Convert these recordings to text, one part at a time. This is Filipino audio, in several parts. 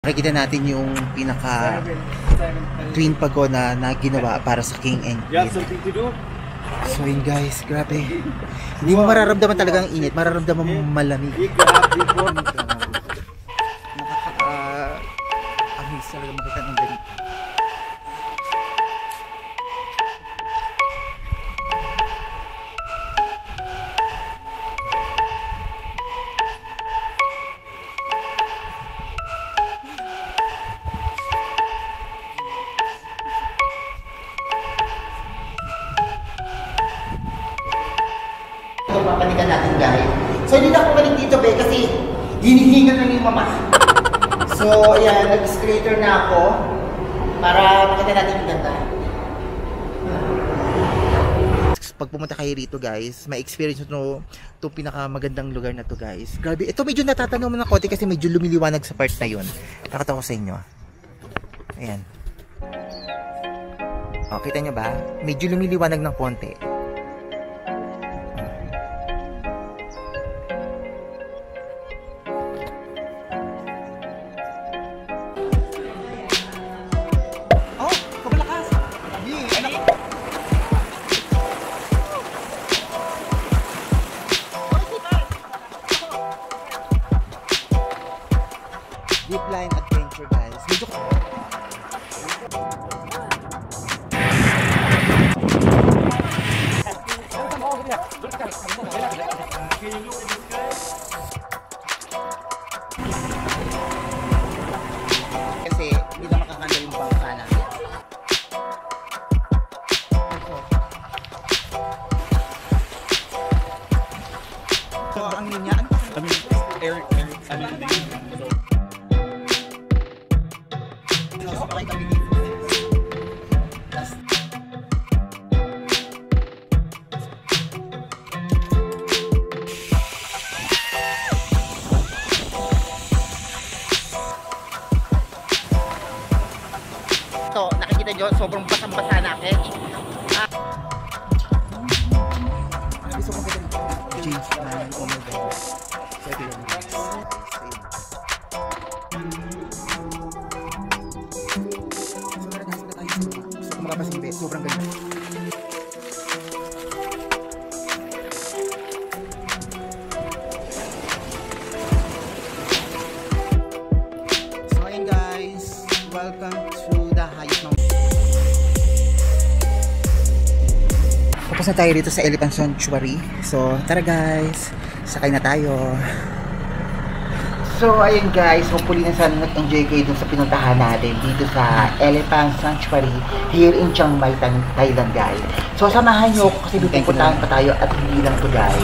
Nakikita natin yung pinaka twin pagoda na ginawa para sa king and queen. So yun guys, grabe. Hindi mo mararamdaman talaga ang init, mararamdaman mo malamig. Nakaka-amaze talaga makita ng ganito. Papanikan natin guys. So hindi na ako balik dito be kasi hinihingal lang yung mama. So ayan, nag-scrater na ako para makita natin yung ganda. Pag pumunta kayo rito guys, may experience nyo itong pinakamagandang lugar na to guys. Grabe, ito medyo natatanong mo ng konti kasi medyo lumiliwanag sa part na yun. Nakita ko sa inyo. Ayan. O, kita nyo ba? Medyo lumiliwanag ng konti. Deep line adventure guys. Medyo kasi hindi na makakandal yung bangka natin. So ang linya, air So, nakikita nyo, sobrang basang-basa na akin. Gusto ko maganda change na oh my god. Pwede lang guys. So, tara guys, na tayo. Gusto ko makapasimbe. Sobrang ganda. So, ayun guys. Welcome to the highest mountain. Tapos na tayo dito sa Elephant Sanctuary. So, tara guys. Sakay na tayo. So, ayun guys. Hopefully na sana nag-enjoy kayo dun sa pinuntahan natin dito sa Elephant Sanctuary here in Chiang Mai, Thailand guys. So, samahan nyo ako kasi pupuntahan pa tayo at hindi lang to guys.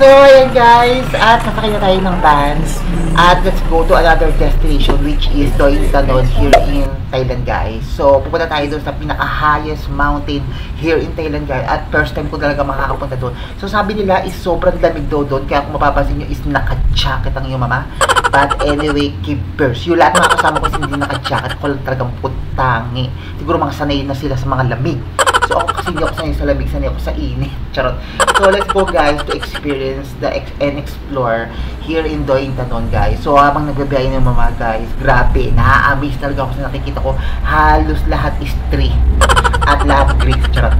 So, ayan guys, at nasakay na tayo ng vans at let's go to another destination which is Doi Inthanon here in Thailand guys. So, pupunta tayo doon sa pinaka-highest mountain here in Thailand guys at first time ko talaga makakapunta doon. So, sabi nila is sobrang lamig daw doon kaya kung mapapansin nyo is naka-jacket ang iyong mama. But anyway, keepers. Yung lahat mga kasama ko is hindi naka-jacket, ako lang talagang putangi. Siguro mga sanay na sila sa mga lamig. So ako kasi hindi ako sanay sa lamig, sanay ako sa init. Charot. So let's go guys to experience and explore here in Doi Inthanon guys. So habang nagbabiyahe ng mama guys, grabe, na-amaze talaga ako sa nakikita ko. Halos lahat is tree at lahat Greek. Charot.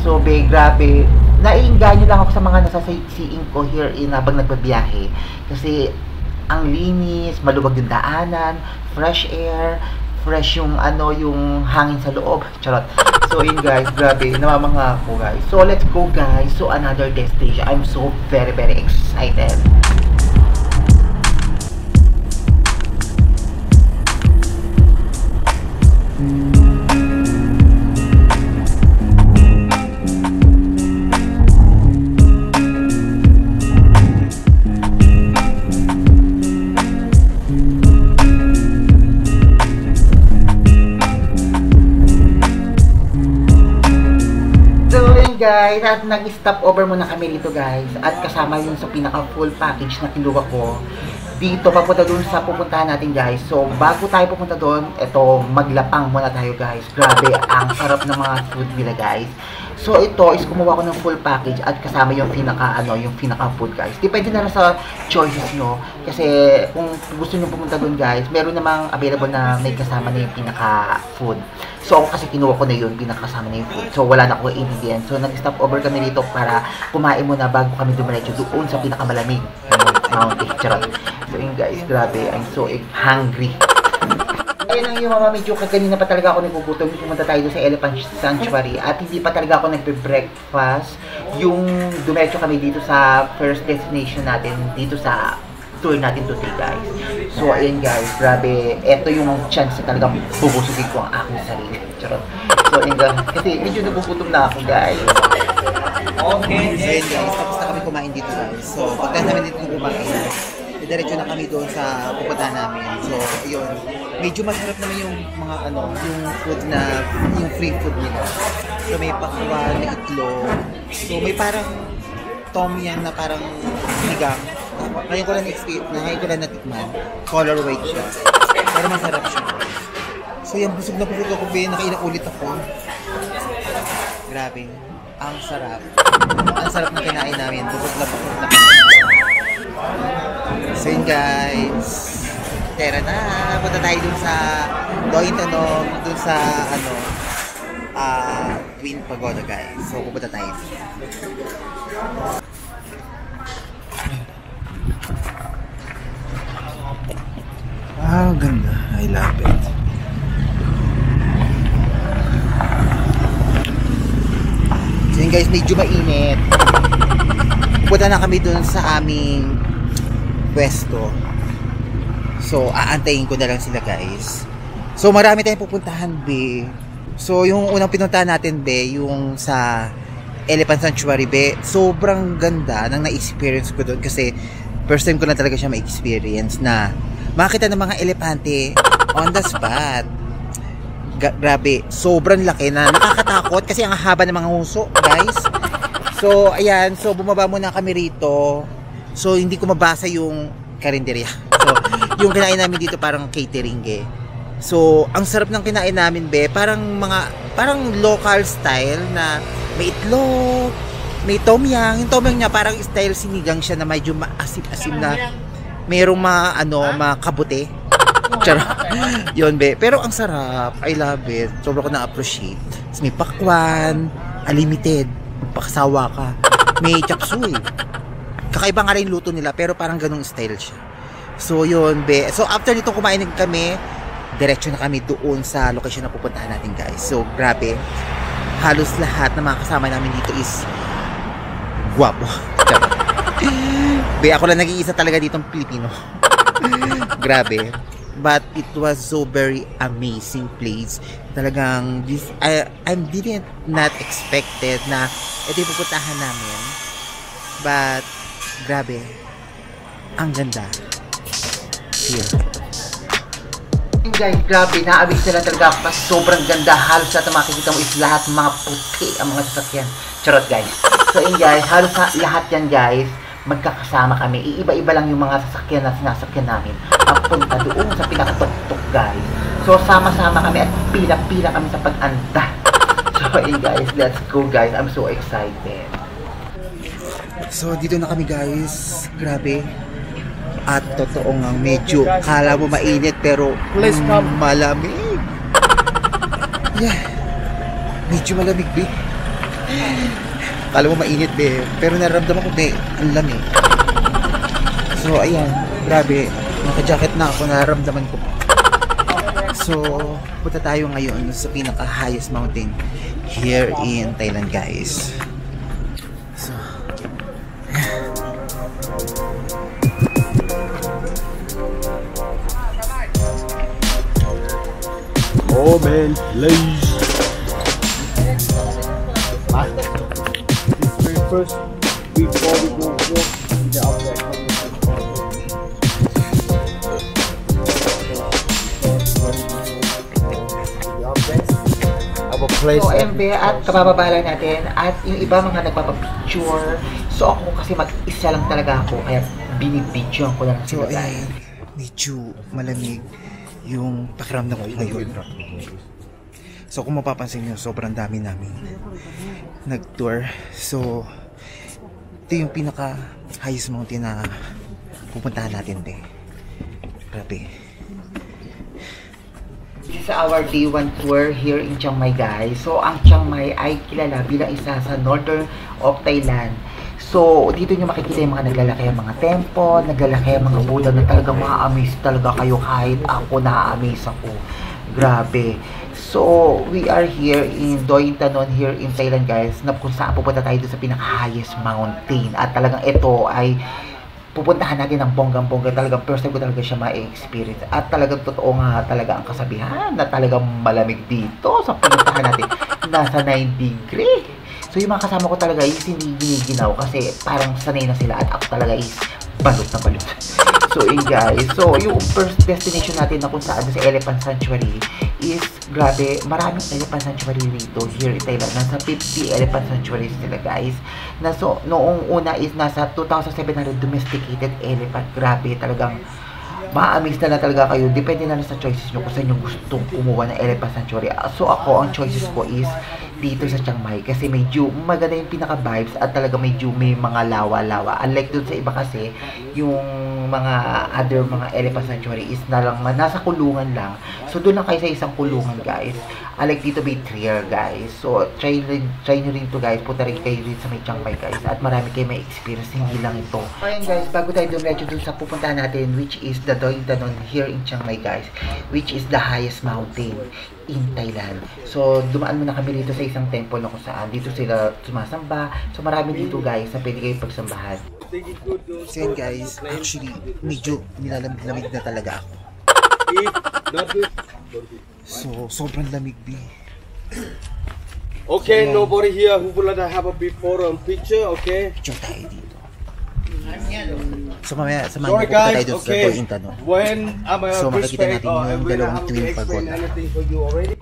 So grabe, naiinganyo lang ako sa mga nasa sightseeing ko here in habang nagbabiyahe. Kasi ang linis, maluwag yung daanan, fresh air, fresh yung yung hangin sa loob. Charot. So yun guys, grabe, namamangha ako guys. So let's go guys to another destination. I'm so very excited. Guys, at nag-stop over muna kami dito guys at kasama yun sa pinaka full package na kinuha ko dito papunta dun sa pupuntahan natin guys. So bago tayo pupunta dun, eto maglapang muna tayo guys. Grabe, ang sarap ng mga food nila guys. So ito is kumuha ko ng full package at kasama yung pinaka food guys. Depende na lang sa choices nyo. Kasi kung gusto nyo pumunta dun guys, meron namang available na may kasama na yung pinaka food. So ako kasi kinuha ko na yun, pinakasama na yung food. So wala na akong ingredients. So nag-stop over kami dito para kumain muna bago kami dumiretso doon sa pinakamalamig mountain. Charot. So yun guys, grabe, I'm so hungry. Ayun ang yung mga medyo kanina pa talaga ako nagugutom. Pumunta tayo doon sa Elephant Sanctuary at hindi pa talaga ako nagbe-breakfast. Yung dumiretso kami dito sa first destination natin, dito sa tour natin today guys. So ayun guys, grabe, eto yung chance na talagang bubusugin ko ang aking sarili. Charot. So ayun guys, kasi medyo nagugutom na ako guys. Okay. So ayun guys, tapos na kami kumain dito guys. So pagka namin dito kumain, diretso na kami doon sa pupuntahan namin. So, yun. Medyo masarap naman yung mga yung food na, yung free food nila. So, may pakwan na itlog. So, may parang tom yum na parang sinigang. Ngayon ko lang natikman. Color white siya. Pero masarap siya. So, yung busog na busog ako, nakailang ulit ako. Grabe. Ang sarap. Ang sarap na kinain namin. Busog na busog na. So yun guys, tara na, punta tayo dun sa Doin Tanong, dun sa Twin Pagoda guys. So pupunta tayo. Wow, ganda. I love it. So yun guys, medyo mainit. Pupunta na kami dun sa aming pwesto. So, aantayin ko na lang sila guys. So, marami tayong pupuntahan, be. So, yung unang pinuntahan natin, be, yung sa Elephant Sanctuary, be. Sobrang ganda nang na-experience ko doon kasi first time ko na talaga siya ma-experience na makita ng mga elepante on the spot. Grabe, sobrang laki na nakakatakot kasi ang haba ng mga huso, guys. So, ayan. So, bumaba muna kami rito. So, hindi ko mabasa yung karinderya. So, yung kinain namin dito parang catering, eh. So, ang sarap ng kinain namin, be. Parang local style na may itlog, may tom yum. Yung tom yum niya parang style sinigang siya na medyo maasim-asim na merong mga kabute. Charot. Yun, be. Pero ang sarap. I love it. Sobrang ko na-appreciate. So, may pakwan, unlimited. Pakasawa ka. May chop suey. Kakaiba nga rin luto nila pero parang ganung style siya. So yun, be. So after nitong kumain kami, diretso na kami doon sa location na pupuntahan natin guys. So grabe, halos lahat ng mga kasama namin dito is guwapo. Be, ako lang nag-iisa talaga ditong Pilipino. Grabe. But it was so very amazing place. Talagang I didn't not expected na ito yung pupuntahan namin. But grabe, ang ganda. Here. Guys, grabe, na-abigs na lang talaga ako kasi sobrang ganda. Halos lahat na makikita mo is lahat mga puti ang mga sasakyan. Charot guys. So yun guys, halos lahat yan guys, magkakasama kami. Iiba-iba lang yung mga sasakyan na sinasakyan namin. Papunta doon sa pinakatuktok guys. So sama-sama kami at pila-pila kami sa pag-anda. So yun guys, let's go guys. I'm so excited. So, dito na kami guys. Grabe. At totoo nga, medyo kala mo mainit pero malamig. Yeah. Medyo malamig, be. Kala mo mainit, be. Pero nararamdaman ko, be, ang lamig. So, ayan. Grabe. Naka-jacket na ako, nararamdaman ko. So, punta tayo ngayon sa pinaka-highest mountain here in Thailand, guys. Oh man, please. It's very first before we go walk in the outside. So, MB, at kabababala natin at yung iba mga nagpapapicture. So, ako kasi mag-isa lang talaga ako. Kaya binibidyoan ko lang So sila guys. medyo malamig yung pakiramdam ko ngayon. So kung mapapansin nyo, sobrang dami namin nag-tour. So ito yung pinaka highest mountain na pupuntahan natin din. Grabe. This is our day 1 tour here in Chiang Mai guys. So ang Chiang Mai ay kilala bilang isa sa northern of Thailand. So dito nyo makikita yung mga naglalaki mga temple, naglalaki mga Buddha na talagang ma-amaze talaga kayo kahit ako na-amaze ako. Grabe. So we are here in Doi Inthanon here in Thailand guys, na kung saan pupunta tayo doon sa pinaka-highest mountain. At talagang ito ay pupuntahan natin ng bonggang-bongga. Talagang first time ko talaga siya ma-experience. At talagang totoo nga talaga ang kasabihan na talagang malamig dito sa pinuntahan natin. Nasa 9 degree. So yung mga kasama ko talaga is hindi giniginaw kasi parang sanay na sila at ako talaga is balot na balot. So yun guys, so yung first destination natin na kung saan sa Elephant Sanctuary is grabe, maraming Elephant Sanctuary rito here in Thailand. Nasa 50 Elephant Sanctuaries sila guys. Na so, noong una is nasa 2,700 domesticated elephant. Grabe, talagang ma-amaze na talaga kayo. Depende na sa choices nyo kung saan yung gustong kumuha ng Elephant Sanctuary. So ako, ang choices ko is dito sa Chiang Mai kasi medyo maganda yung pinaka-vibes at talaga medyo may mga lawa-lawa. Unlike dun sa iba kasi, yung mga other mga Elephant Sanctuary is na lang, nasa kulungan lang. So doon lang kayo sa isang kulungan guys. Unlike dito may trier guys. So try nyo rin to guys. Punta rin kayo rin sa may Chiang Mai guys. At marami kayo may experience. Hindi lang ito. Ayun guys, bago tayo dumiretso dun sa pupuntahan natin, which is the Doi Inthanon here in Chiang Mai guys, which is the highest mountain in Thailand. So dumaan muna kami dito sa isang temple na kung saan dito sila sumasamba. So marami dito guys na pwede kayo pagsambahan. So yan guys, actually medyo nilalamig na talaga ako. So sobrang lamig din. Okay, nobody here who would like to have a before picture, okay? Picture tayo dito. So mamaya, samahan Sorry niyo po tayo guys, doon sa okay. Doi Inthanon. When I'm So, makikita natin yung dalawang twin explain pagoda. anything for you already.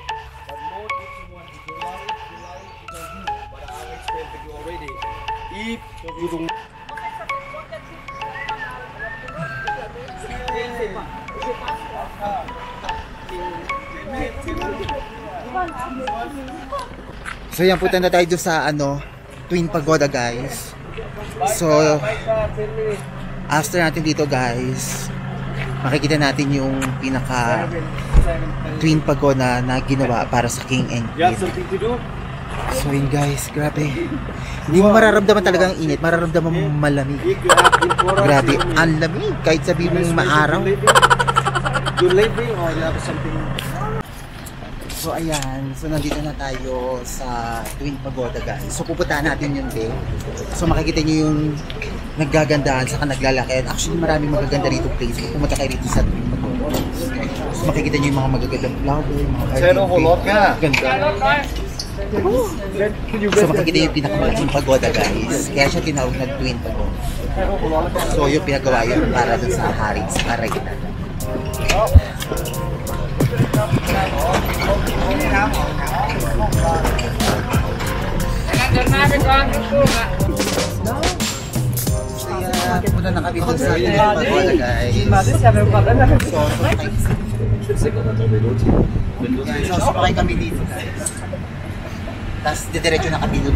If you don't So yan, punta na tayo doon sa Twin Pagoda guys. So after natin dito guys, makikita natin yung pinaka Twin Pagoda na ginawa para sa King and you have Queen. something to do, So yun guys, grabe. Hindi mo mararamdaman talaga ang init, mararamdaman mo malamig. if you have before Grabe, ang lamig. Kahit sabihin mong maaraw. you living or you have something. So ayan, so nandito na tayo sa Twin Pagoda guys. So pupuntahan natin yun din. So makikita nyo yung naggagandahan saka naglalakad. Actually maraming magaganda rito place. Kung pumunta kayo dito sa Twin Pagoda. So makikita nyo yung mga magagandang flower, mga ganda. So makikita yung pinakamalaking pagoda guys. Kaya siya tinawag na Twin Pagoda. So yung pinagawa yun para dun sa hari sa Karayitan. Kaya punta na kami dun sa Twin Pagoda guys. So sumakay kami dito guys. Tapos didiretso na kami dun.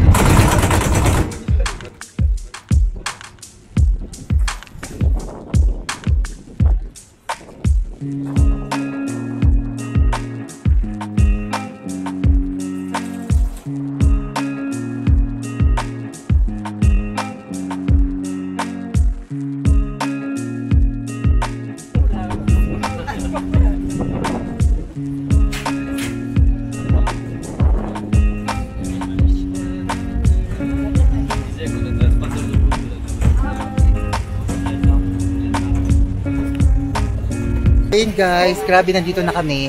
Ayun guys, grabe nandito na kami.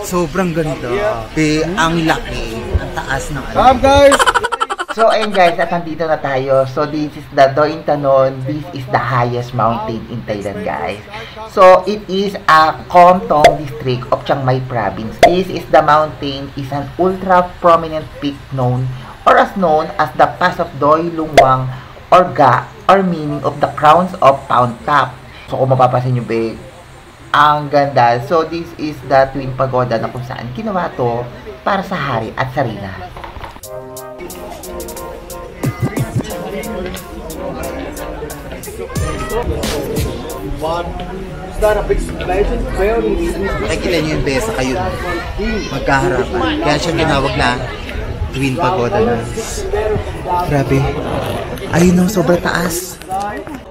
Sobrang ganda. Ang laki, ang taas ng Come guys. So ayun guys, at nandito na tayo. So this is the Doi Inthanon. This is the highest mountain in Thailand guys. So it is a Kom Tong district of Chiang Mai province. This is the mountain is an ultra prominent peak known or as known as the Pass of Doi Lung Wang or Ga or meaning of the crowns of Pound Top. So kung mapapansin nyo, babe, ang ganda. So this is the Twin Pagoda na kung saan ginawa to para sa hari at sarina. Nakikilan nyo yung besa kayo magkaharapan. Kaya siya tinawag na Twin Pagoda na. Grabe. Ayun no, sobrang taas.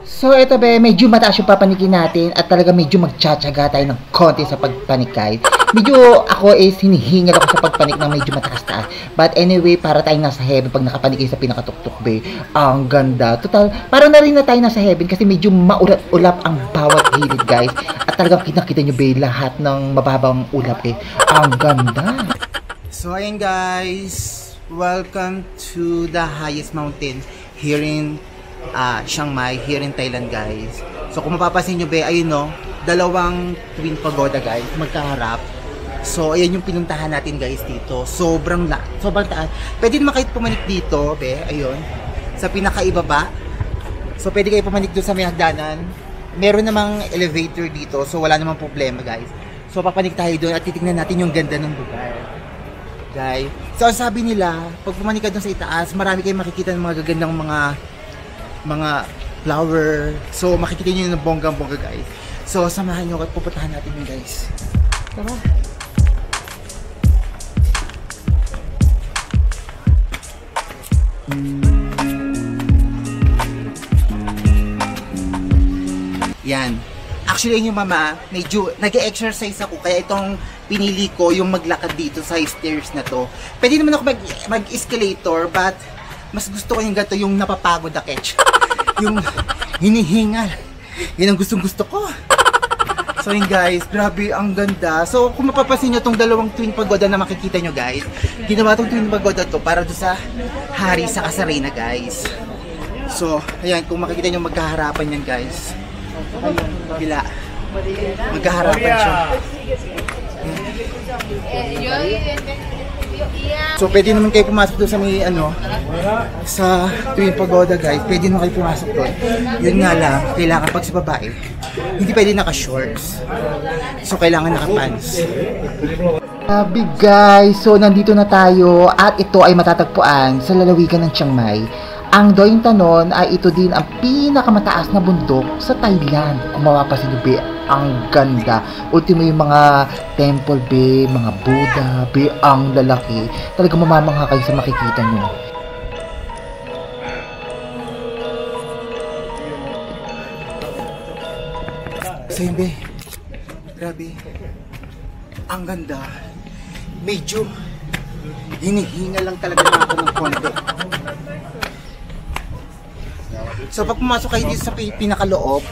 So ito be, medyo mataas yung papanikin natin at talaga medyo magtsatsaga tayo ng konti sa pagpanikay. Medyo ako is hinihingal ako sa pagpanik ng medyo mataas-taas. But anyway, para tayong nasa heaven pag nakapanikay sa pinakatuktok be. Ang ganda. Total, parang na rin na tayo nasa heaven kasi medyo maulat-ulap ang bawat gilid guys. At talagang kita-kita nyo be lahat ng mababang ulap eh. Ang ganda. So ayun guys, welcome to the highest mountain here in Chiang Mai, here in Thailand guys. So kung mapapansin nyo be, ayun no, dalawang Twin Pagoda guys, magkaharap. So ayan yung pinuntahan natin guys dito. Sobrang taas. Pwede naman kayo pumanik dito be, ayun, sa pinakaibaba. So pwede kayo pumanik doon sa may hagdanan. Meron namang elevator dito, so wala namang problema guys. So papanik tayo doon at titignan natin yung ganda ng lugar guys. So ang sabi nila, pag pumanik ka doon sa itaas, marami kayong makikita ng mga gagandang mga flower. So makikita nyo yung bonggang-bongga guys. So samahan nyo at pupuntahan natin yun guys. Tara. Yan. Actually yung mama, medyo nag-exercise ako kaya itong pinili ko yung maglakad dito sa stairs na to. Pwede naman ako mag-escalator but mas gusto ko yung ganito, yung napapagod na catch. Yung hinihingal. Yun ang gustong-gusto ko. So yun guys, grabe ang ganda. So kung mapapansin nyo itong dalawang Twin Pagoda na makikita nyo guys, ginawa itong Twin Pagoda to para doon sa hari sa kasarina guys. So ayan, kung makikita nyo magkaharapan yan guys. Bila. Magkaharapan siya. So pwede naman kayo pumasok doon sa may sa Twin Pagoda guys. Pwede naman kayo pumasok doon. Yun nga lang, kailangan pag sa babae, hindi pwede naka-shorts. So kailangan naka-pants. Sabi guys, so nandito na tayo at ito ay matatagpuan sa lalawigan ng Chiang Mai. Ang Doi Inthanon ay ito din ang pinakamataas na bundok sa Thailand. Kung mapapansin nyo be, ang ganda. Ultimo yung mga temple be, mga Buddha be, ang lalaki. Talagang mamamangha kayo sa makikita nyo. So yun be, grabe. Ang ganda. Medyo hinihinga lang talaga na ako ng konti. So pag pumasok kayo dito sa pinakaloob,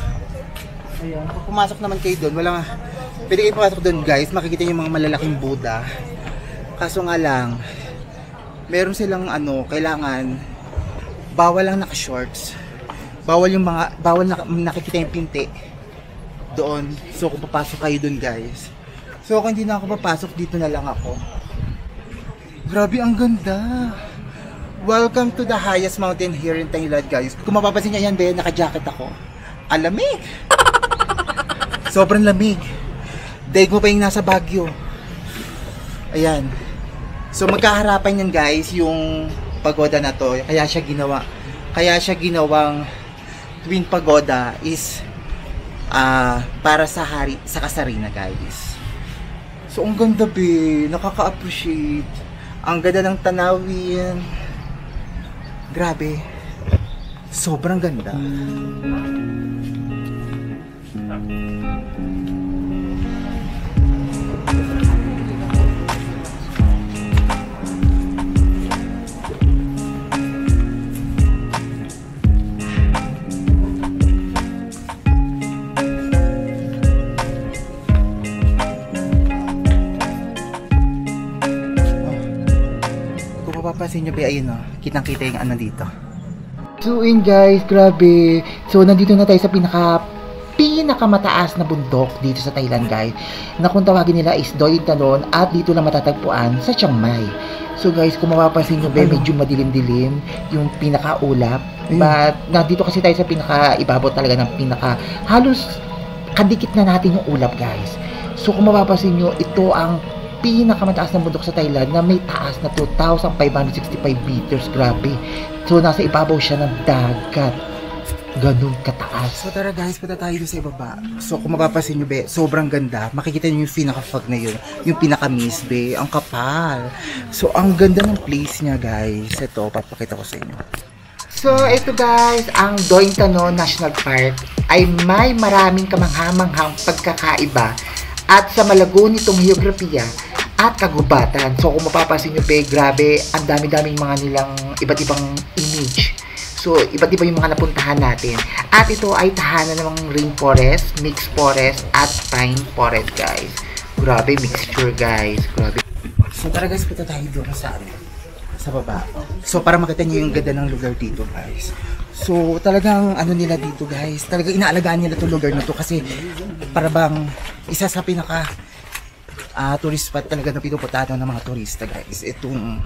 pag pumasok naman kayo doon, pwede kayo pumasok doon guys, makikita nyo yung mga malalaking Buddha. Kaso nga lang, meron silang kailangan, bawal lang naka-shorts. Bawal nakikita yung pinti doon. So kung papasok kayo doon guys, so kung hindi na ako papasok, dito na lang ako. Grabe ang ganda. Welcome to the highest mountain here in Thailand guys. Kung mapapansin nyo yan be, naka-jacket ako. Ang lamig. Sobrang lamig. Daig mo pa yung nasa Baguio. Ayan. So magkaharapan yan guys, yung pagoda na to. Kaya siya ginawang Twin Pagoda is para sa hari, sa kasarina guys. So ang ganda be, nakaka-appreciate. Ang ganda ng tanawin. Grabe. Sobrang ganda. Mapapansin nyo ba, ayun kitang-kita yung dito. So yun guys, grabe. So nandito na tayo sa pinakamataas na bundok dito sa Thailand guys, na kung tawagin nila is Doi Inthanon, at dito lang matatagpuan sa Chiang Mai. So guys, kung mapapansin nyo ba, medyo madilim-dilim yung pinakaulap. But nandito kasi tayo sa pinaka-ibabaw talaga ng halos kadikit na natin yung ulap, guys. So kung mapapansin nyo, ito ang pinakamataas na bundok sa Thailand na may taas na 2,565 meters. Grabe. So nasa ibabaw siya ng dagat. Ganun kataas. So tara guys, punta tayo sa ibaba. So kung mapapansin nyo, be, sobrang ganda. Makikita nyo yung pinaka-fog na yun. Yung pinaka-mist, be. Ang kapal. So ang ganda ng place niya, guys. Ito, papakita ko sa inyo. So ito guys, ang Doi Inthanon National Park ay may maraming kamanghamanghang pagkakaiba at sa malago nitong heograpiya at kagubatan. So kung mapapansin nyo, be, grabe, ang dami-daming mga nilang iba't ibang image. So, iba't iba yung mga napuntahan natin. At ito ay tahanan ng rainforest, mixed forest, at pine forest, guys. Grabe, mixture, guys. Grabe. So, tara guys, punta tayo doon sa baba. So, para makita nyo yung ganda ng lugar dito, guys. So, talagang ano nila dito, guys. Talagang inaalagaan nila itong lugar na to kasi para bang isa sa pinaka tourist spot talaga na pinupuntahan ng mga turista, guys. Itong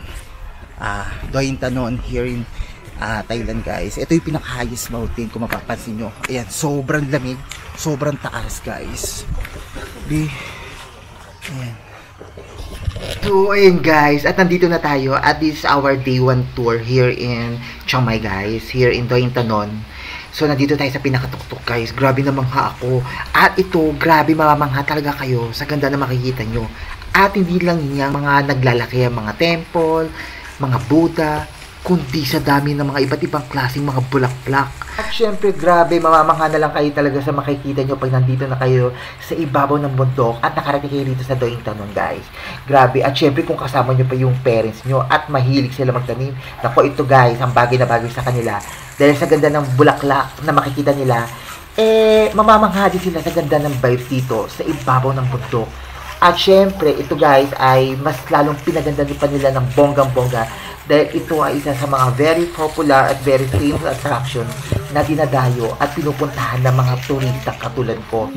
Doi Inthanon here in Thailand, guys. Ito yung pinaka-highest mountain kung mapapansin nyo. Ayan, sobrang lamig, sobrang taas, guys. Ayan. So, ayun guys, at nandito na tayo at this is our day 1 tour here in Chiang Mai, guys. Here in Doi Inthanon. So, nandito tayo sa pinakatuktok, guys. Grabe namangha ako. At ito, grabe mamamangha talaga kayo sa ganda na makikita nyo. At hindi lang yung mga naglalaki, mga temple, mga Buddha, kundi sa dami ng mga iba't ibang klaseng mga bulaklak. At syempre, grabe, mamamangha na lang kayo talaga sa makikita nyo pag nandito na kayo sa ibabaw ng bundok at nakarating kayo dito sa Doi Inthanon, guys. Grabe, at syempre kung kasama nyo pa yung parents nyo at mahilig sila magtanim, nako, ito guys, ang bagay na bagay sa kanila. Dahil sa ganda ng bulaklak na makikita nila, mamamangha din sila sa ganda ng vibes dito sa ibabaw ng bundok. At syempre, ito guys ay mas lalong pinaganda pa nila ng bonggang-bongga dahil ito ay isa sa mga very popular at very famous attraction na dinadayo at pinupuntahan ng mga turista katulad ko.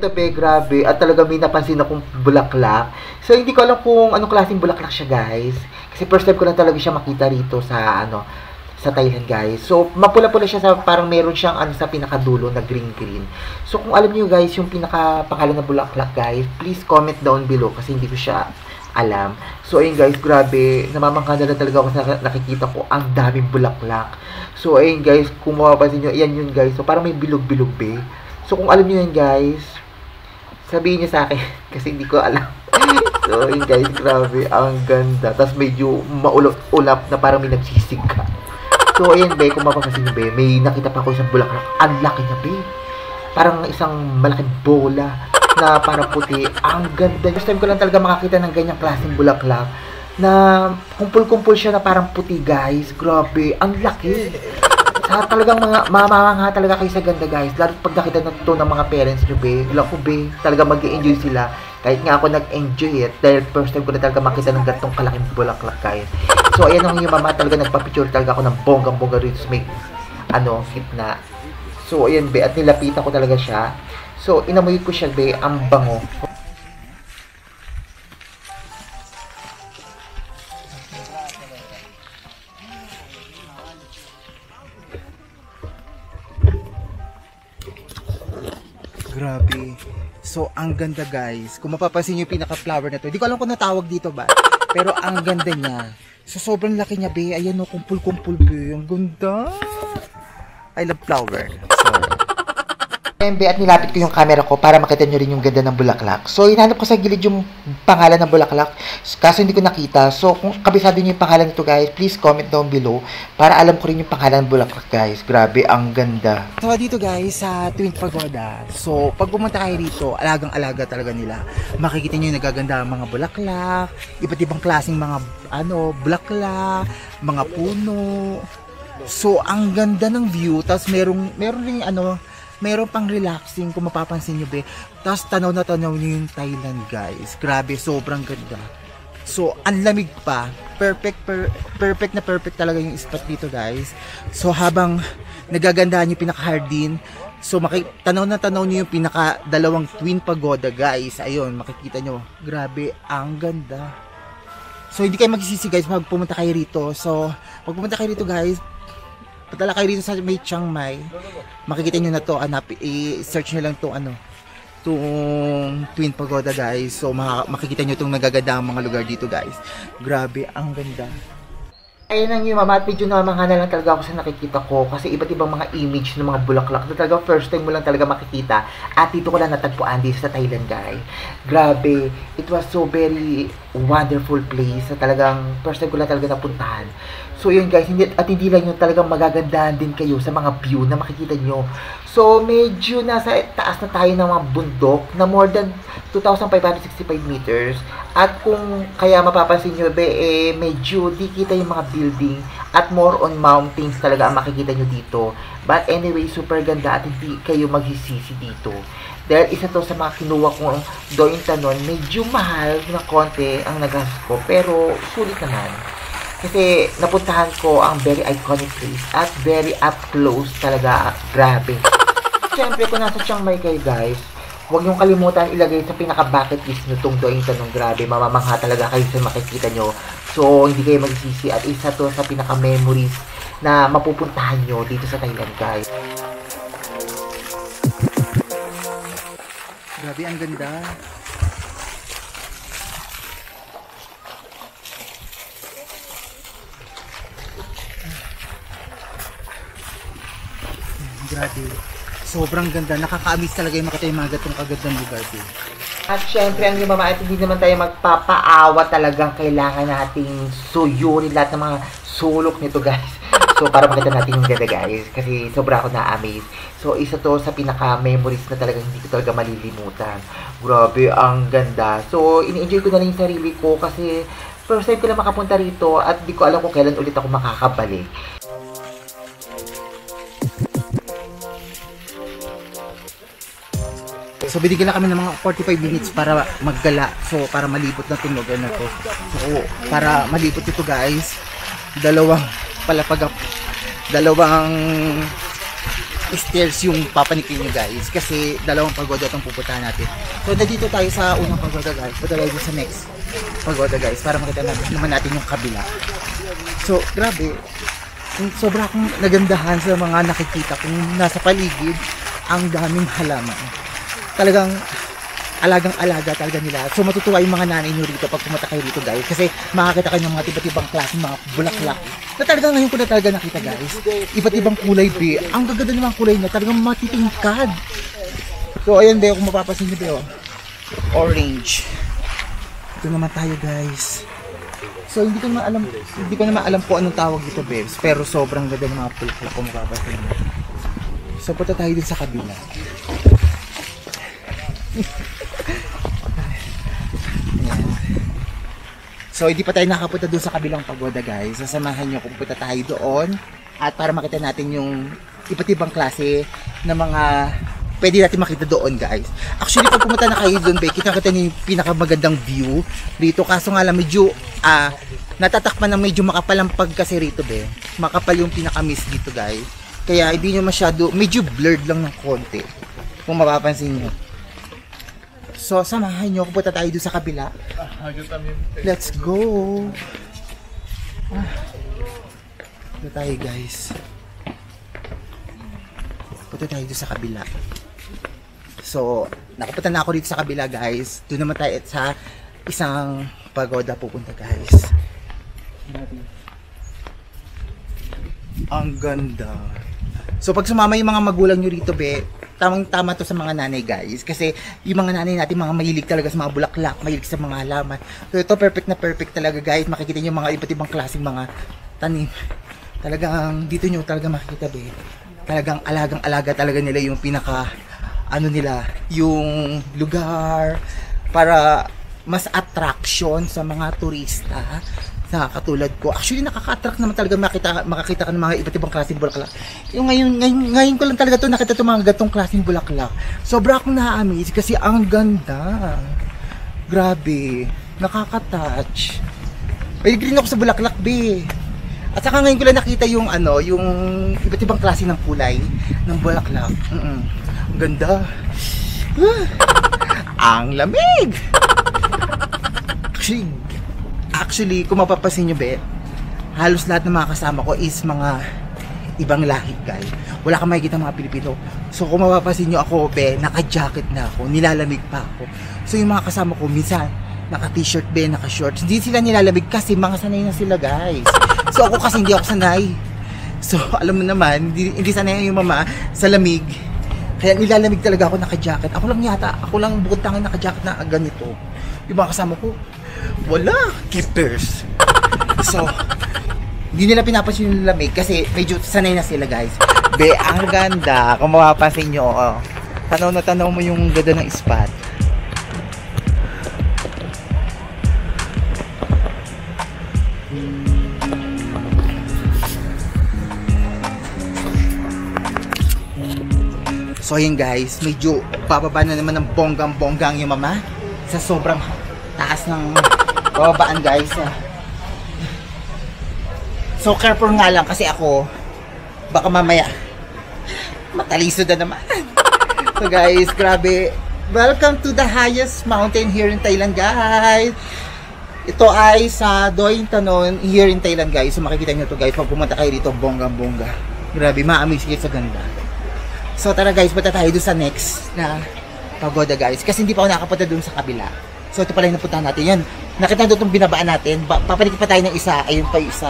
Tabi, grabe. At talaga may napansin akong bulaklak. So, hindi ko alam kung anong klaseng bulaklak siya, guys. Kasi first time ko lang talaga siya makita rito sa, sa Thailand, guys. So, mapula-pula siya sa, parang meron siyang, sa pinakadulo na green-green. So, kung alam niyo guys, yung pinaka-pangalan na bulaklak, guys, please comment down below kasi hindi ko siya alam. So, ayun guys, grabe. Namamangha na lang talaga ako sa nakikita ko. Ang daming bulaklak. So, ayun guys, kung mapapansin nyo, ayan yun guys. So, parang may bilog-bilog, be. So, kung alam niyo yan, guys, sabihin niyo sa akin kasi hindi ko alam. So, yun guys, grabe, ang ganda. Tapos medyo maulap na parang may nagsisika. So, ayan, be, kung mapapansin niyo, be, may nakita pa ako isang bulaklak. Ang laki niya, be. Parang isang malaking bola na parang puti. Ang ganda. First time ko lang talaga makakita ng ganyang klaseng bulaklak na kumpul-kumpul siya na parang puti, guys. Grabe, ang laki. Talagang mamamangha talaga kayo sa ganda, guys. Lalo pag nakita na ito ng mga parents nyo, be. Wala ko, be. Talaga mag-enjoy sila. Kahit nga ako nag-enjoy it. Dahil first time ko na talaga makita ng gantong kalaking bulaklak, guys. So, ayan ang yung mama talaga nagpa-picture talaga ako ng bonggang-bongga rito sa may, gitna. So, ayan, be. At nilapitan ko talaga siya. So, inamoy ko siya, be. Ang bango. Grabe. So, ang ganda guys. Kung mapapansin nyo yung pinaka-flower na to. Hindi ko alam kung natawag dito ba. Pero ang ganda niya. So, sobrang laki niya, be. Ayan o, kumpul-kumpul, be. Ang ganda. I love flower. So, Embe at nilapit ko yung camera ko para makita nyo rin yung ganda ng bulaklak. So, hinanap ko sa gilid yung pangalan ng bulaklak. Kaso hindi ko nakita. So, kung kabisado nyo yung pangalan nito guys, please comment down below para alam ko rin yung pangalan ng bulaklak guys. Grabe, ang ganda. So, dito guys, sa Twin Pagoda. So, pag pumunta kayo rito, alagang-alaga talaga nila. Makikita nyo yung nagaganda mga bulaklak, iba't ibang klaseng mga bulaklak, mga puno. So, ang ganda ng view. Tapos, meron rin meron pang relaxing kung mapapansin nyo be. Tapos tanaw na tanaw nyo yung Thailand guys. Grabe, sobrang ganda. So, ang lamig pa. Perfect na perfect talaga yung spot dito guys. So, habang nagagandahan yung pinaka-hardin, so tanaw na tanaw nyo yung pinaka-dalawang Twin Pagoda guys. Ayun, makikita nyo. Grabe, ang ganda. So, hindi kayo magsisisi guys pag pumunta kayo rito. So, pag pumunta kayo rito guys, patala kayo rito sa may Chiang Mai, makikita nyo na to, i-search nyo lang itong Twin Pagoda guys. So makikita nyo itong nagaganda mga lugar dito guys. Grabe, ang ganda. Ayun lang yung mama at medyo namangha na lang talaga ako sa nakikita ko kasi iba't ibang mga image ng mga bulaklak na talaga first time mo lang talaga makikita at dito ko lang natagpuan dito sa Thailand guys. Grabe, it was so very wonderful place na talagang first time ko lang talaga napuntahan. So yun guys, hindi lang yun, talagang magagandahan din kayo sa mga view na makikita nyo. So medyo nasa taas na tayo ng mga bundok na more than 2,565 meters. At kung kaya mapapansin nyo medyo di kita yung mga building at more on mountains talaga ang makikita nyo dito. But anyway, super ganda at hindi kayo magsisisi dito. Dahil isa to sa mga kinuha kong doon tanon, medyo mahal na konti ang nagastos ko pero sulit naman. Kasi napuntahan ko ang very iconic place at very up close talaga. Grabe. Siyempre kung nasa Chiang Mai kayo guys, huwag niyong kalimutan ilagay sa pinaka-bucket list nyo itong Doing Tanong. Grabe, mamamangha talaga kayo sa makikita nyo. So, hindi kayo magsisi at isa to sa pinaka-memories na mapupuntahan nyo dito sa Thailand guys. Grabe, ang ganda. Grabe. Sobrang ganda. Nakaka-amaze talaga yung makita yung mga gatong kagandang lugar din. At syempre, ang yung mama, at hindi naman tayo magpapaawa talagang kailangan nating suyurin lahat ng mga sulok nito guys. So, para makita natin yung ganda guys. Kasi sobra ako na-amaze. So, isa to sa pinaka-memories na talagang hindi ko talaga malilimutan. Grabe, ang ganda. So, ini-enjoy ko na rin yung sarili ko kasi first time ko na makapunta rito at di ko alam kung kailan ulit ako makakabalik. So, binigyan na kami ng mga 45 minutes para maggala. So, para malipot na itong lugar na to. So, para malipot ito guys, dalawang stairs yung papanikin nyo guys. Kasi dalawang pagoda itong pupuntahan natin. So, nandito tayo sa unang pagoda guys. Punta tayo sa next pagoda guys. Para makita naman natin yung kabila. So, grabe. Sobra akong nagandahan sa mga nakikita kung nasa paligid. Ang daming halaman. Talagang alagang-alaga talaga nila. So matutuwa yung mga nanay nyo rito pag pumunta kayo rito guys. Kasi makakita kayo ng mga iba't ibang klase, mga bulaklak. Na talagang ngayon ko na talaga nakita guys. Iba't ibang kulay be. Ang gaganda ng mga kulay niya. Talagang matitingkad. So ayan be, kung mapapasin nyo be. Orange. Ito naman tayo guys. So hindi ko naman alam po anong tawag dito be. Pero sobrang ganda ng mga bulaklak kung mapapasin nyo. So punta tayo din sa kabila. So hindi pa tayo nakapunta doon sa kabilang pagoda guys. Sasamahan nyo kung punta tayo doon at para makita natin yung iba't ibang klase na mga pwede natin makita doon guys. Actually pag pumunta na kayo doon, kita-kita nyo yung pinakamagandang view dito. Kaso nga lang medyo natatakpan na medyo makapalampag kasi rito be. Makapal yung pinaka-mist dito guys. Kaya hindi nyo masyado, medyo blurred lang ng konti kung mapapansin nyo. So, samahan nyo kung punta tayo doon sa kabila. Let's go! Punta tayo guys. Punta tayo doon sa kabila. So, nakapunta na ako dito sa kabila guys. Doon naman tayo sa isang pagoda pupunta guys. Ang ganda. So, pag sumama yung mga magulang nyo rito be, tamang-tama to sa mga nanay guys. Kasi yung mga nanay natin, mga mahilig talaga sa mga bulaklak, mahilig sa mga halaman. So ito perfect na perfect talaga guys. Makikita nyo mga iba't ibang klaseng mga tanim. Talagang dito nyo talaga makikita be. Talagang alagang-alaga talaga nila yung pinaka ano nila, yung lugar para mas attraction sa mga turista na katulad ko. Actually, nakaka-attract naman talaga makakita ka ng mga iba't ibang klaseng bulaklak. Yung ngayon ko lang talaga to nakita itong mga gatong klaseng bulaklak. Sobra akong na-amaze kasi ang ganda. Grabe. Nakaka-touch. Mahilig rin ako sa bulaklak, be. At saka ngayon ko lang nakita yung ano, yung iba't ibang klase ng kulay ng bulaklak. Ang ganda. Ang lamig. Actually, kung mapapasin nyo, be, halos lahat ng mga kasama ko is mga ibang lahi, guys. Wala kang makikita mga Pilipino. So, kung mapapasin nyo ako, be, naka-jacket na ako, nilalamig pa ako. So, yung mga kasama ko, minsan, naka-t-shirt, be, naka-shorts. Hindi sila nilalamig kasi mga sanay na sila, guys. So, ako kasi hindi ako sanay. So, alam mo naman, hindi sanay yung mama sa lamig. Kaya nilalamig talaga ako naka-jacket. Ako lang bukod tangin naka-jacket na ganito. Yung mga kasama ko, wala, keepers. So, hindi nila pinapansin yung lamig kasi medyo sanay na sila guys. Be, ang ganda. Kung mapapansin nyo, oh, tanaw na tanaw mo yung ganda ng spot. So yun guys, medyo bababa na naman ng bonggang-bonggang yung mama sa sobrang taas ng bababaan guys. So careful nga lang kasi ako baka mamaya matalisod na naman. So guys, grabe. Welcome to the highest mountain here in Thailand guys. Ito ay sa Doi Tanon here in Thailand guys. So makikita nyo to guys, pag pumunta kayo dito, bonggang-bongga. Grabe, ma-amaze kayo sa ganda. So tara guys, punta tayo doon sa next na pagoda guys. Kasi hindi pa ako nakapunta doon sa kabila. So ito pala yung napuntahan natin. Yan, nakita doon itong binabaan natin. Papalit pa tayo ng isa. Ayun pa yung isa.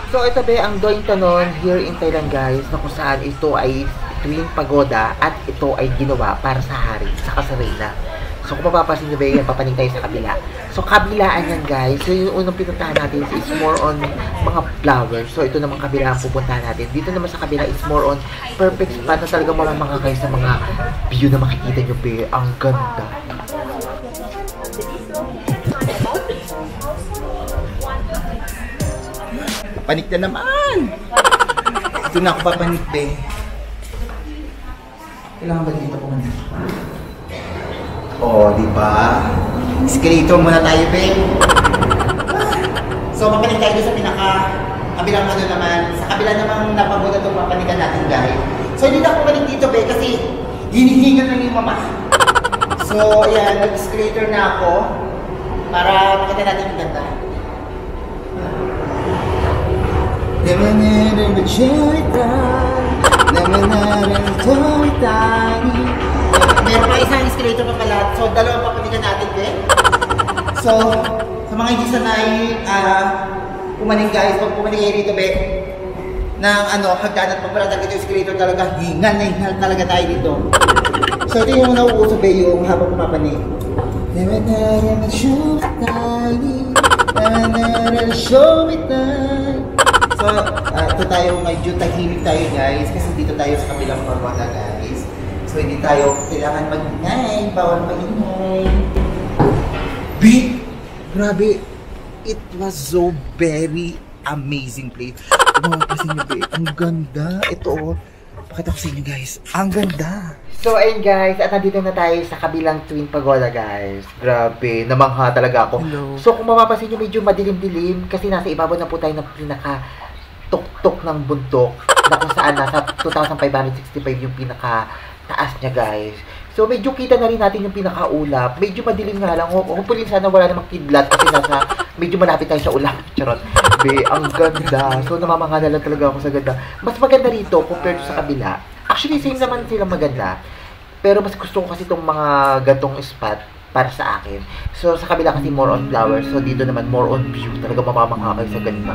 So ito ba ang Doi Tanon here in Thailand guys. Na kung saan ito ay twin pagoda at ito ay ginawa para sa hari, sa kasarena. So kung mapapasin nyo ba yan, papanig tayo sa kabila. So kabilaan yan guys. So yung unang pinuntahan natin is more on mga flowers. So ito naman kabila ang pupuntahan natin. Dito naman sa kabila is more on perfect spot na talaga mga guys sa mga view na makikita nyo ba. Ang ganda. Panik na naman. Ito na ako papanik ba. Kailangan ba dito pumunta? Oh, di ba? Escalator muna tayo, be. So, mapanig tayo sa kabilang ano naman. Sa kabila namang napagoda itong mapanigan natin, guys. So, hindi na ako mapanig dito, be, kasi hinihingan lang yung mama. So, ayan, nag-escalator na ako para makita natin yung ganda. Meron pa isang escalator pa pala. So, dalawang papanigan natin, be. So, sa mga hindi sanay pumaning guys, pag pumaning kayo dito, be, ng hagdanan, pag wala talaga yung escalator talaga, hingal na hingal talaga tayo dito. So, ito yung nauuso, be, yung habang pumapanig. Show me time. So, ito tayo, medyo tahimik tayo guys, kasi dito tayo sa kabilang pagoda guys. So, hindi tayo kailangan mag-ingay, bawal mag-ingay. Grabe, it was so very amazing place. Kasi nyo ba, ang ganda. Ito, pakita ko sa inyo guys, ang ganda. So, ayun guys, at nandito na tayo sa kabilang twin pagoda guys. Grabe, namangha talaga ako. Hello. So, kung mapapansin nyo, medyo madilim-dilim kasi nasa ibabaw na po tayo ng pinaka-tuk-tuk ng bundok na kung saan nasa 2,565 yung pinaka-taas niya guys. So, medyo kita na rin natin yung pinaka-ulap. Medyo madilim nga lang. Hopefully sana wala namang kidlat kasi nasa medyo malapit tayo sa ulap. Charot. Ang ganda. So, namamangha na lang talaga ako sa ganda. Mas maganda rito compared sa kabila. Actually, same naman silang maganda. Pero mas gusto ko kasi itong mga gantong spot para sa akin. So, sa kabila kasi more on flowers. So, dito naman more on view. Talaga mamamangha kayo sa ganda.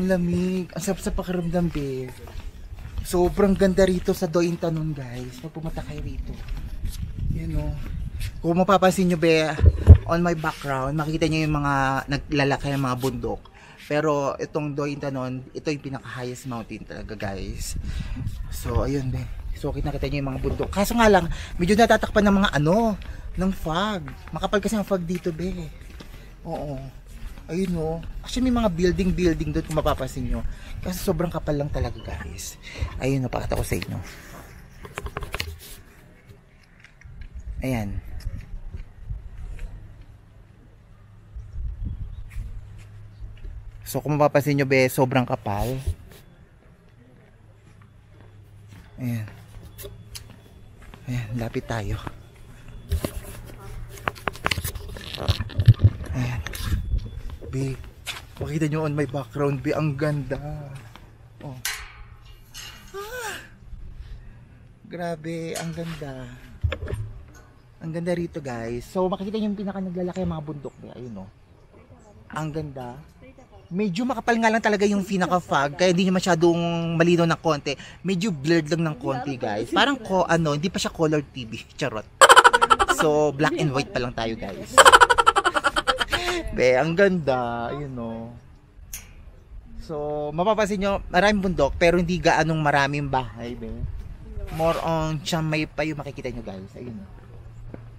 Ang lamig. Ang sarap sa pakiramdam, be. Sobrang ganda rito sa Dointanon, guys. Pag pumunta kayo rito. Yan o. Kung mapapansin nyo, be, on my background, makikita nyo yung mga naglalaki ng mga bundok. Pero itong Dointanon, ito yung pinaka-highest mountain talaga, guys. So, ayun, be. So, kita nyo yung mga bundok. Kaso nga lang, medyo natatakpan ng mga ng fog. Makapal kasi ang fog dito, be. Oo. Ayun o. Actually, may mga building doon kung mapapansin nyo. Kasi sobrang kapal lang talaga, guys. Ayun o, pakita ko sa inyo. Ayan. So, kung mapapansin nyo, be, sobrang kapal. Ayan. Ayan, lapit tayo. Ayan. Be, makita nyo on my background, be, ang ganda. Oh. Grabe, ang ganda. Ang ganda rito, guys. So, makikita nyo yung pinaka naglalaki ang mga bundok, be. Ayun, oh. Ang ganda. Medyo makapal nga lang talaga yung pinaka-fog, kaya hindi nyo masyadong malinaw ng konti. Medyo blurred lang ng konti, guys. Parang hindi pa siya color TV. Charot. So, black and white pa lang tayo, guys. Be, ang ganda, you know. So, mapapansin nyo, maraming bundok, pero hindi gaanong maraming bahay, be. More on Chiang pa yung makikita nyo, guys. Ayun.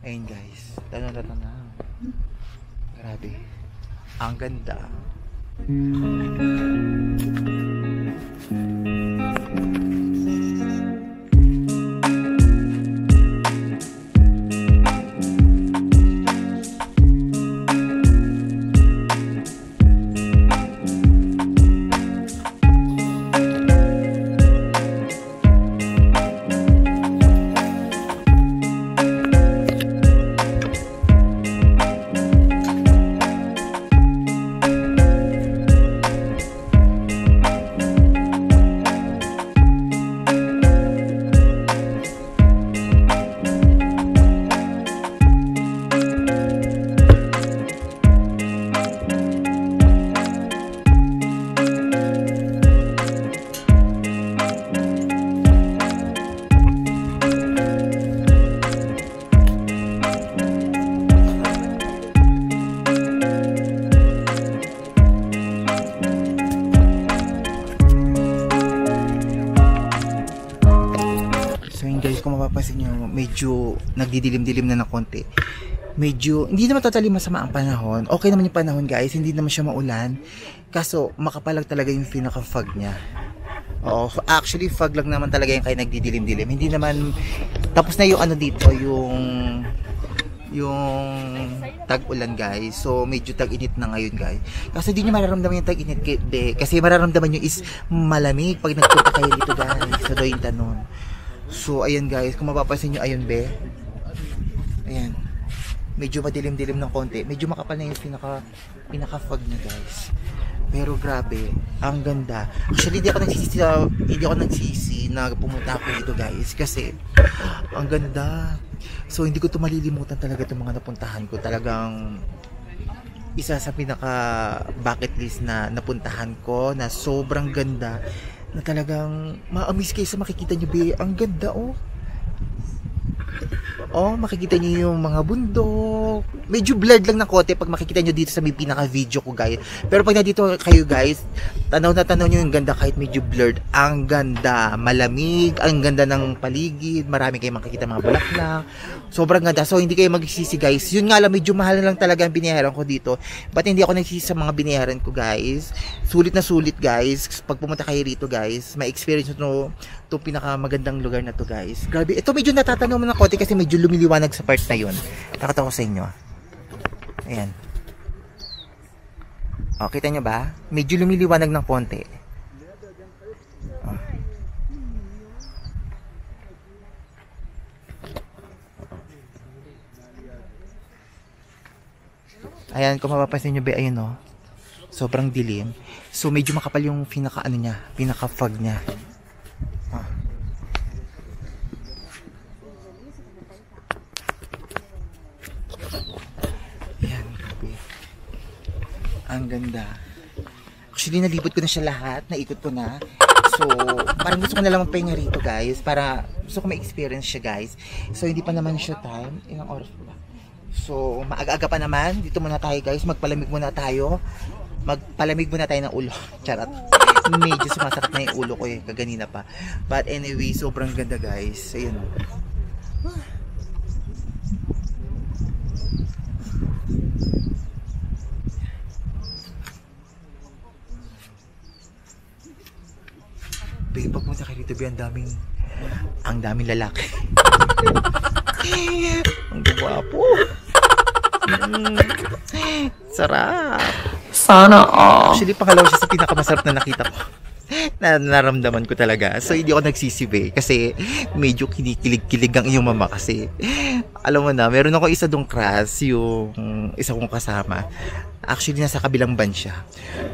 Ayun, guys. Tanaw. Grabe. Ang ganda. Mapapansin nyo, medyo nagdidilim-dilim na ng konti. Medyo, hindi naman totally masama ang panahon. Okay naman yung panahon, guys. Hindi naman siya maulan. Kaso, makapalag talaga yung pinaka-fog niya. Oo, actually, fog lang naman talaga yung kaya nagdidilim-dilim. Hindi naman, tapos na yung dito, yung tag-ulan, guys. So, medyo tag-init na ngayon, guys. Kasi hindi nyo mararamdaman yung tag-init, kasi mararamdaman nyo is malamig pag nagpunta kayo dito, guys. Sa Dointanon. So, ayan, guys. Kung mapapansin nyo, ayun, be. Ayan. Medyo madilim-dilim ng konti. Medyo makapal na yung pinaka-fog niya, guys. Pero grabe, ang ganda. Actually, hindi ako nagsisi na pumunta ako dito, guys. Kasi, ang ganda. So, hindi ko ito malilimutan talaga itong mga napuntahan ko. Talagang isa sa pinaka-bucket list na napuntahan ko na sobrang ganda. Na talagang ma-amaze kayo sa makikita nyo, be. Ang ganda, oh. Oh, makikita nyo yung mga bundok. Medyo blurred lang ng konti pag makikita nyo dito sa may pinaka-video ko, guys. Pero pag nandito kayo, guys, tanaw na tanaw nyo yung ganda kahit medyo blurred. Ang ganda. Malamig. Ang ganda ng paligid. Marami kayong makikita mga bulaklak. Sobrang ganda. So, hindi kayo magsisi, guys. Yun nga lang, medyo mahal na lang talaga ang biniyaran ko dito. But hindi ako nagsisi sa mga biniyaran ko, guys. Sulit na sulit, guys. Pag pumunta kayo rito, guys, may experience nyo itong pinakamagandang lugar na to, guys. Grabe. Ito medyo natatanaw mo ng konti kasi medyo lumiliwanag sa part na yun. Nakita ko sa inyo. Ayan. O, kita nyo ba? Medyo lumiliwanag ng konti. O. Ayan, kung mapapansin nyo ba, ayun o. Sobrang dilim. So, medyo makapal yung pinaka-fog niya. Ayan, grabe. Ang ganda. Actually, nalibot ko na siya lahat. Naikot ko na. So, parang gusto ko na lang magpahinga rito, guys. Para gusto ko ma-experience siya, guys. So, hindi pa naman siya time. Ilang oras pa ba? So, maaga-aga pa naman. Dito muna tayo, guys. Magpalamig muna tayo. Magpalamig muna tayo ng ulo. Charot. Medyo sumasakit na yung ulo ko eh. Kaganina pa. But anyway, sobrang ganda, guys. Ayun. Babe, pag punta kayo dito, ang daming lalaki. Ang gwapo. Sarap. Sana all. Actually, pangalawa siya sa pinakamasarap na nakita ko. Na naramdaman ko talaga. So, hindi ako nagsisibe kasi medyo kinikilig-kilig ang iyong mama kasi alam mo na, meron ako isa dong crush, yung isa kong kasama. Actually, nasa kabilang band siya.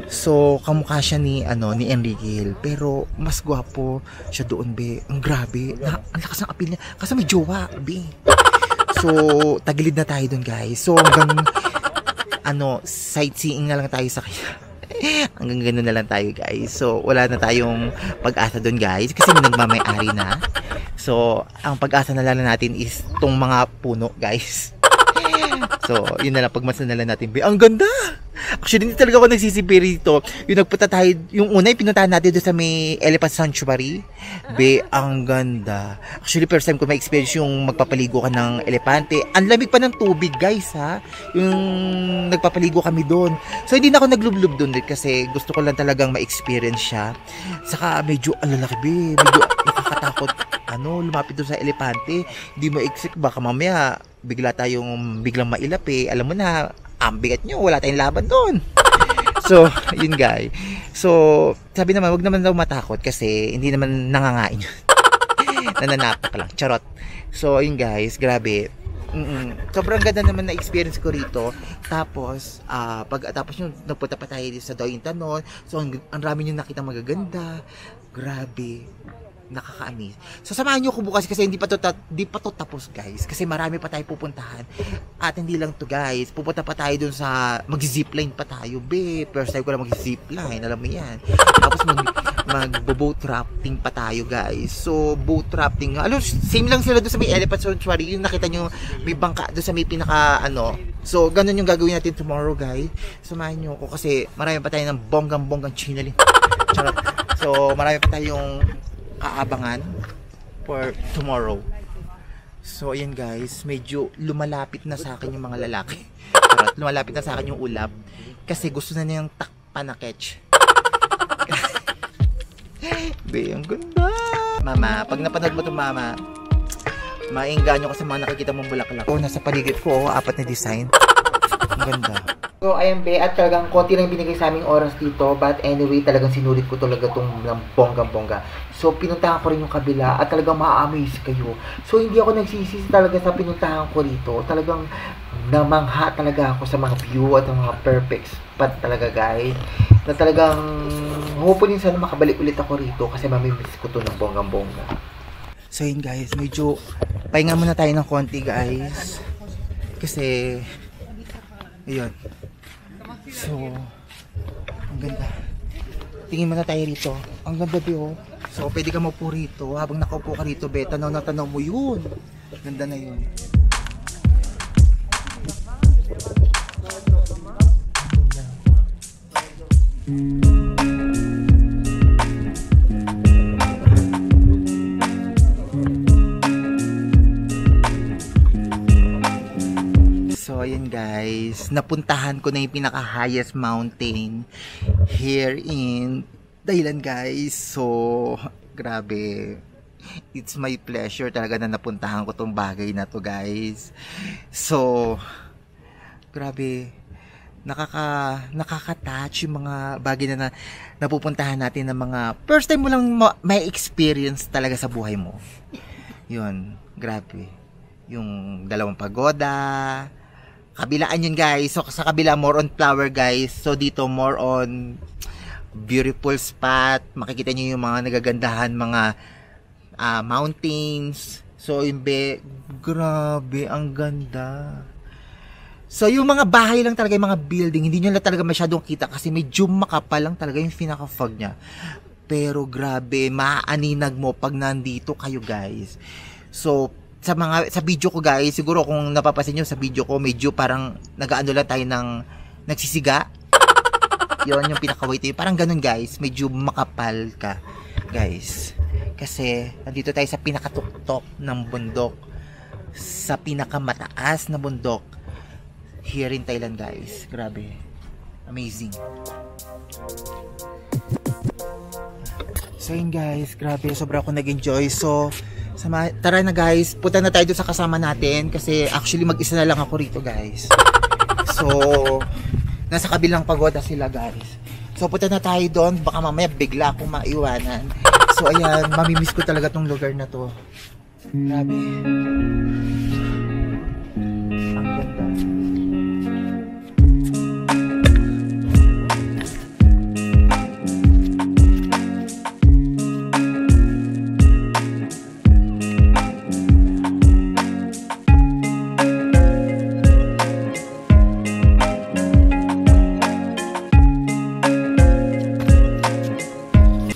So, kamukha siya ni Enrique Hill. Pero, mas gwapo siya doon, be. Ang grabe. Ang lakas ng appeal niya. Kasi may jowa, be. So, tagilid na tayo doon, guys. So, hanggang, sightseeing na lang tayo sa kanya. Hanggang gano'n na lang tayo, guys. So, wala na tayong pag-asa doon, guys. Kasi may nagmamay-ari na. So, ang pag-asa na lang natin is tong mga puno, guys. So, yun na lang, pagmasdan na lang natin. Be, ang ganda! Actually, hindi talaga ako nagsisipi rito. Yung nagpunta tayo, yung una, pinuntahan natin doon sa may Elephant Sanctuary. Be, ang ganda. Actually, first time ko ma-experience yung magpapaligo ka ng elepante. Ang lamig pa ng tubig, guys, ha? Yung nagpapaligo kami doon. So, hindi na ako naglublob doon kasi gusto ko lang talagang ma-experience siya. Saka, medyo, lalaki, be. Medyo nakakatakot. Lumapit doon sa elepante. Hindi ma-expect, baka mamaya biglang mailap eh. Alam mo na, ang bigat nyo, wala tayong laban doon. So, yun guys. So, sabi naman, wag naman daw matakot kasi hindi naman nangangain yun. Nananapak lang. Charot. So, yun guys, grabe. Sobrang ganda naman na experience ko rito. Tapos, pagkatapos yung nagpunta pa tayo sa Dointanon. So, ang rami nyo nakita magaganda. Grabe. Nakaka-amaze. So, samahan nyo ko bukas kasi hindi pa to tapos, guys. Kasi marami pa tayo pupuntahan. At hindi lang to, guys. Pupunta pa tayo dun sa mag-zipline pa tayo, be. First time ko na mag-zipline. Alam mo yan. Tapos mag-boat rafting pa tayo, guys. So, boat rafting. Same lang sila dun sa may Elephant Sanctuary. Yung nakita nyo, may bangka dun sa may pinaka, So, ganun yung gagawin natin tomorrow, guys. Samahan nyo ko kasi marami pa tayo ng bonggang-bonggang chinalin. Charot. So, marami pa tayong aabangan for tomorrow. So, ayan guys, medyo lumalapit na sa akin yung mga lalaki. Lumalapit na sa akin yung ulap kasi gusto na niyang takpan na catch. Be, ang ganda. Mama, pag napanood mo ito, mama, maingganyo kasi mga nakikita mong bulaklak. Nasa paligid ko, 4 na design. Ang ganda. So, ayan be, at talagang konti lang binigay sa aming oras dito. But anyway, talagang sinulit ko talaga itong bonggang-bongga. So, pinuntahan ko rin yung kabila at talagang ma-amaze kayo. So, hindi ako nagsisisi talaga sa pinuntahan ko rito. Talagang namangha talaga ako sa mga view at mga perfect spot talaga, guys. Na talagang hopefully sana makabalik ulit ako rito kasi mamimiss ko to ng bonggang-bongga. So, yun guys, medyo pahinga muna tayo ng konti, guys. Kasi, ayun. So, ang ganda. Tingin muna tayo rito. Ang ganda, be, oh. So, pwede ka maupo rito. Habang nakaupo ka rito, be, tanaw na tanaw mo yun. Ganda na yun. So, ayan guys, napuntahan ko na yung pinaka-highest mountain here in Thailand, guys. So, grabe. It's my pleasure talaga na napuntahan ko tong bagay na to, guys. So, grabe. Nakaka-touch yung mga bagay na napupuntahan natin ng mga first time mo lang may experience talaga sa buhay mo. Yun, grabe. Yung dalawang pagoda, kabilaan yun, guys. So, sa kabila, more on flower, guys. So, dito, more on beautiful spot. Makikita nyo yung mga nagagandahan, mga mountains. So, yung grabe, ang ganda. So, yung mga bahay lang talaga, yung mga building, hindi nyo lang talaga masyadong kita kasi medyo makapal lang talaga yung pinaka-fog niya. Pero grabe, maaninag mo pag nandito kayo, guys. So, sa video ko, guys, siguro kung napapasin nyo sa video ko, medyo parang nag-aano lang tayo ng nagsisiga. Yon yung pinaka-white. Parang ganun, guys. Medyo makapal ka, guys. Kasi, nandito tayo sa pinakatuktok ng bundok. Sa pinakamataas na bundok. Here in Thailand, guys. Grabe. Amazing. So yun, guys. Grabe. Sobra ako nag-enjoy. So, tara na, guys. Punta na tayo doon sa kasama natin. Kasi actually mag-isa na lang ako rito, guys. So, nasa kabilang pagoda sila, guys. So, punta na tayo doon. Baka mamaya bigla akong maiwanan. So, ayan. Mamimiss ko talaga tong lugar na to. Grabe. Ang ganda.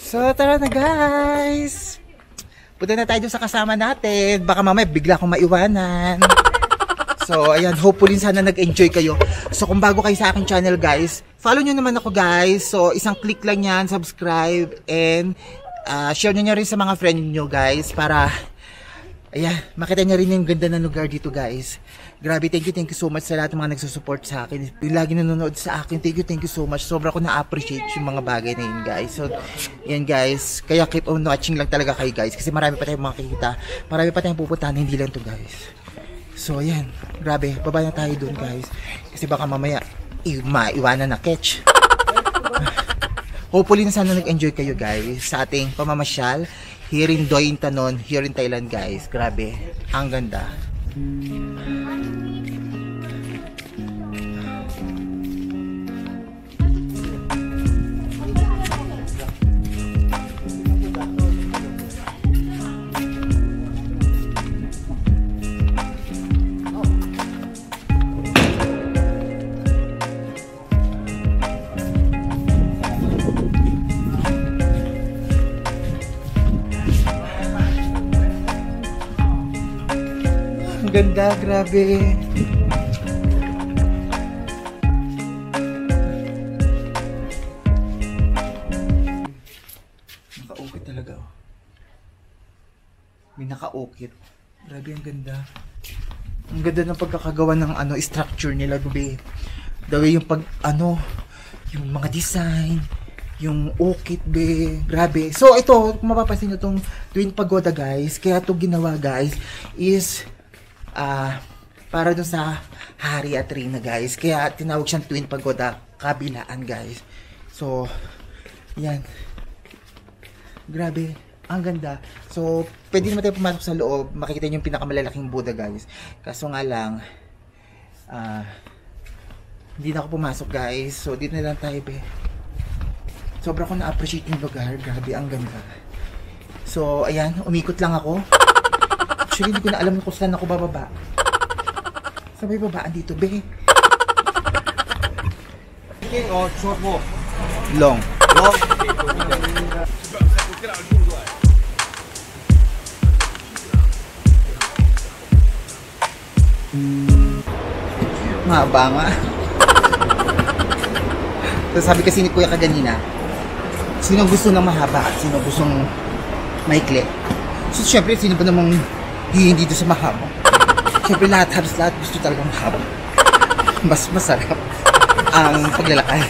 So, tara na, guys! Punta na tayo sa kasama natin. Baka mamaya bigla akong maiwanan. So, ayan. Hopefully, sana nag-enjoy kayo. So, kung bago kayo sa aking channel, guys, follow nyo naman ako, guys. So, isang click lang yan, subscribe, and share nyo rin sa mga friend nyo, guys, para, ayan, makita nyo rin yung ganda ng lugar dito, guys. Grabe, thank you so much sa lahat ng mga nagsusupport sa akin. Yung lagi nanonood sa akin, thank you so much. Sobra ko na-appreciate yung mga bagay na yun, guys. So, yan, guys. Kaya keep on watching lang talaga kayo, guys. Kasi marami pa tayong makikita. Marami pa tayong pupuntahan, hindi lang to, guys. So, yan. Grabe, baba na tayo dun, guys. Kasi baka mamaya, maiwanan na catch. Hopefully na sana nag-enjoy kayo, guys, sa ating pamamasyal here in Doi Inthanon, here in Thailand, guys. Grabe, ang ganda. Ang ganda, grabe. Naka-ukit talaga, oh. May naka-ukit. Grabe, ang ganda. Ang ganda ng pagkakagawa ng structure nila, grabe. The way yung yung mga design, yung ukit, be. Grabe. So, ito, kung mapapansin nyo itong Twin Pagoda, guys, kaya ito ginawa, guys, is para dun sa hari at reyna, guys. Kaya tinawag siyang Twin Pagoda kabilaan, guys. So, yan. Grabe. Ang ganda. So, pwede naman tayo pumasok sa loob. Makikita niyo yung pinakamalalaking Buddha, guys. Kaso nga lang, hindi na ako pumasok, guys. So, dito na lang tayo, be. Sobra ko na-appreciate yung lugar. Grabe, ang ganda. So, ayan. Umikot lang ako. Actually, hindi ko na alam kung saan ako bababa. Sabay babaan dito, be. King or short walk? Long. Long. Mahaba nga. So, sabi kasi ni Kuya kaganina, sino gusto ng mahaba at sino gustong maikli? So, syempre, sino ba namang hindi dito sa mahaba? Syempre, halos lahat gusto talagang mahaba. Mas masarap ang paglalakad.